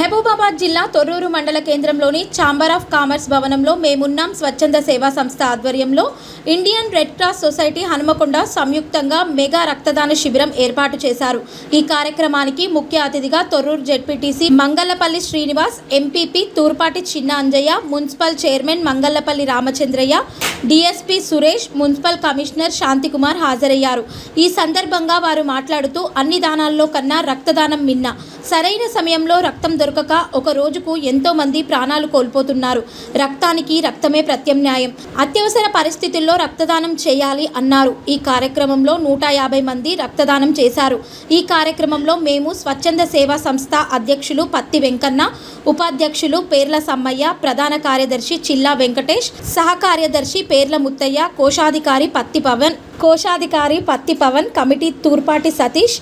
మహబూబాబాద్ జిల్లా తొర్రూరు మండల కేంద్రంలోని ఛాంబర్ ఆఫ్ కామర్స్ భవనంలో మేమున్నాం స్వచ్ఛంద సేవా సంస్థ ఆధ్వర్యంలో Indian red cross society Hanumakonda సంయుక్తంగా మెగా రక్తదాన శిబిరం ఏర్పాటు చేశారు. ఈ కార్యక్రమానికి ముఖ్య అతిథిగా Thorrur ZPTC Mangallapalli Srinivas, MPP Thurpati Chinna Anjaiah, municipal chairman Mangallapalli Ramachandraiah, DSP Suresh, municipal commissioner Shanthikumar హాజరయ్యారు. ఈ సందర్భంగా వారు మాట్లాడుతూ అన్ని దానాల్లో కన్నా రక్తదానం మిన్న. సరైన సమయంలో రక్తం దొరకక ఒక రోజుకు ఎంతో మంది ప్రాణాలు కోల్పోతున్నారు. రక్తానికి రక్తమే ప్రత్యామ్నాయం. అత్యవసర పరిస్థితుల్లో రక్తదానం చేయాలి అన్నారు. ఈ కార్యక్రమంలో 150 మంది రక్తదానం చేశారు. ఈ కార్యక్రమంలో మేము స్వచ్ఛంద సేవా సంస్థ అధ్యక్షులు పత్తి వెంకన్న, ఉపాధ్యక్షులు పేర్ల సమ్మయ్య, ప్రధాన కార్యదర్శి చిల్లా వెంకటేష్, సహ కార్యదర్శి పేర్ల ముత్తయ్య, కోశాధికారి పత్తి పవన్, కమిటీ తూర్పాటి సతీష్,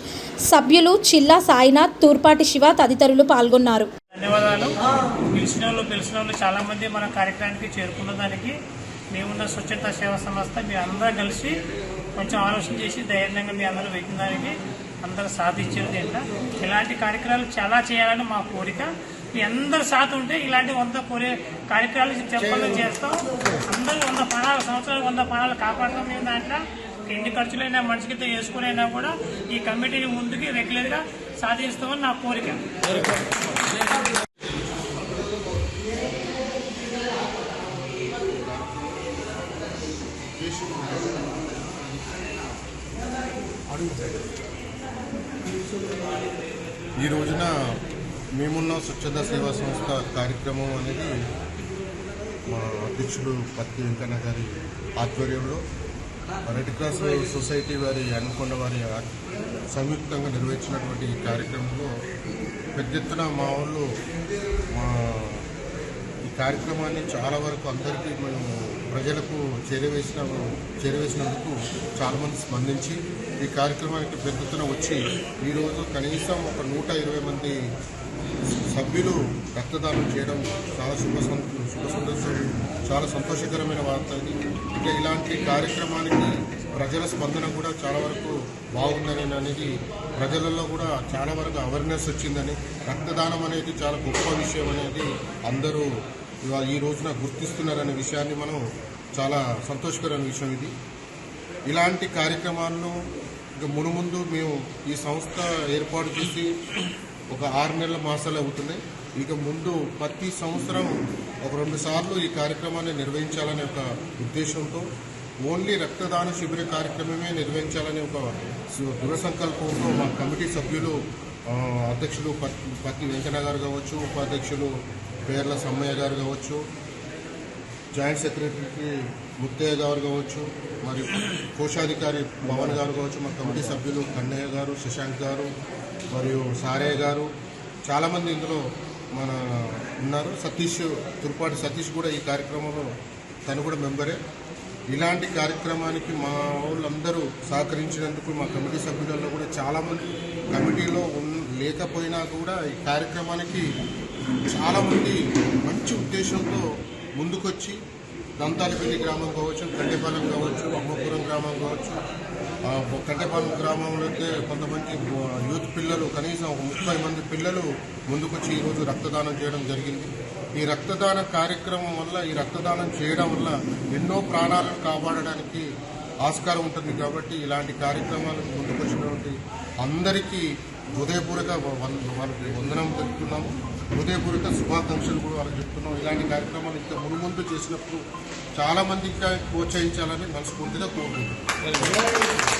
సభ్యులు చిల్లా సాయినాథ్, తూర్పాటి శివ తదితరులు పాల్గొన్నారు. ధన్యవాదాలు. తెలిసిన వాళ్ళు చాలా మంది మన కార్యక్రమానికి చేరుకున్న దానికి మేమున్న స్వచ్ఛత సేవా సంస్థ మీ అందరూ కలిసి కొంచెం ఆలోచన చేసి ధైర్యంగా మీ అందరూ వెళ్తున్నదానికి అందరూ సాధించారు. దీంట్లో ఇలాంటి కార్యక్రమాలు చాలా చేయాలని మా కోరిక. మీ అందరు సాధ ఉంటే ఇలాంటి 100 కార్యక్రమాలు చెప్పాలని చేస్తాం. అందరూ 100 సంవత్సరాలు 100 ప్రాణాలు కాపాడతాం. మేము దాంట్లో ఎన్ని ఖర్చులైనా మనిషికితో వేసుకునైనా కూడా ఈ కమిటీని ముందుకి రెగ్యులర్గా సాధిస్తామని నా కోరిక. ఈ రోజున మేమున్న స్వచ్ఛంద సేవా సంస్థ కార్యక్రమం అనేది మా అధ్యక్షుడు పత్తి వెంకన్న గారి ఆధ్వర్యంలో రెడ్ క్రాస్ సొసైటీ వారి హనుమకొండ వారి సంయుక్తంగా నిర్వహించినటువంటి ఈ కార్యక్రమంలో పెద్ద ఎత్తున మా వాళ్ళు ఈ కార్యక్రమాన్ని చాలా వరకు అందరికీ మేము ప్రజలకు చేరవేసినందుకు చాలామంది స్పందించి ఈ కార్యక్రమానికి పెద్ద ఎత్తున వచ్చి ఈరోజు కనీసం ఒక 120 మంది సభ్యులు రక్తదానం చేయడం చాలా సంతోషకరమైన వార్త. ఇంకా ఇలాంటి కార్యక్రమానికి ప్రజల స్పందన కూడా చాలా వరకు బాగుందని అనేది ప్రజలలో కూడా చాలా వరకు అవేర్నెస్ వచ్చిందని, రక్తదానం అనేది చాలా గొప్ప విషయం అనేది అందరూ ఈ రోజున గుర్తిస్తున్నారనే విషయాన్ని మనం చాలా సంతోషకరమైన విషయం ఇది. ఇలాంటి కార్యక్రమాలను ఇక మునుముందు మేము ఈ సంస్థ ఏర్పాటు చేసి ఒక 6 నెలల మాసాలు అవుతున్నాయి. ఇక ముందు ప్రతి సంవత్సరం ఒక 2 సార్లు ఈ కార్యక్రమాన్ని నిర్వహించాలనే ఒక ఉద్దేశంతో ఓన్లీ రక్తదాన శిబిర కార్యక్రమమే నిర్వహించాలనే ఒక దృఢ సంకల్పంతో మా కమిటీ సభ్యులు అధ్యక్షులు పత్తి వెంకన్న గారు కావచ్చు, ఉపాధ్యక్షులు పేర్ల సమ్మయ్య గారు కావచ్చు, జాయింట్ సెక్రటరీ ముత్తయ్య గారు కావచ్చు, మరియు కోశాధికారి పవన్ గారు కావచ్చు, మా కమిటీ సభ్యులు కన్నయ్య గారు, శశాంక్ గారు మరియు సారయ్య గారు, చాలామంది ఇందులో మన ఉన్నారు. తూర్పాటి సతీష్ కూడా ఈ కార్యక్రమంలో తను కూడా మెంబరే. ఇలాంటి కార్యక్రమానికి మా వాళ్ళందరూ సహకరించినందుకు మా కమిటీ సభ్యులలో కూడా చాలామంది కమిటీలో లేకపోయినా కూడా ఈ కార్యక్రమానికి చాలామంది మంచి ఉద్దేశంతో ముందుకొచ్చి దంతాలపల్లి గ్రామం కావచ్చు, కండేపాలెం కావచ్చు, అమ్మపురం గ్రామం కావచ్చు, కండేపాలెం గ్రామంలో అయితే కొంతమంది యూత్ పిల్లలు కనీసం 30 మంది పిల్లలు ముందుకొచ్చి ఈరోజు రక్తదానం చేయడం జరిగింది. ఈ రక్తదాన కార్యక్రమం వల్ల, ఈ రక్తదానం చేయడం వల్ల ఎన్నో ప్రాణాలను కాపాడడానికి ఆస్కారం ఉంటుంది. కాబట్టి ఇలాంటి కార్యక్రమాలకు ముందుకొచ్చినటువంటి అందరికీ హృదయపూర్వక వాళ్ళకి వందనం తెలుపుతున్నాము. హృదయపూర్వక శుభాకాంక్షలు కూడా వాళ్ళకి చెప్తున్నాం. ఇలాంటి కార్యక్రమాలు ఇంకా మునుముందు చేసినప్పుడు చాలామంది ఇంకా ప్రోత్సహించాలని మనస్ఫూర్తిగా కోరుకుంటున్నాం.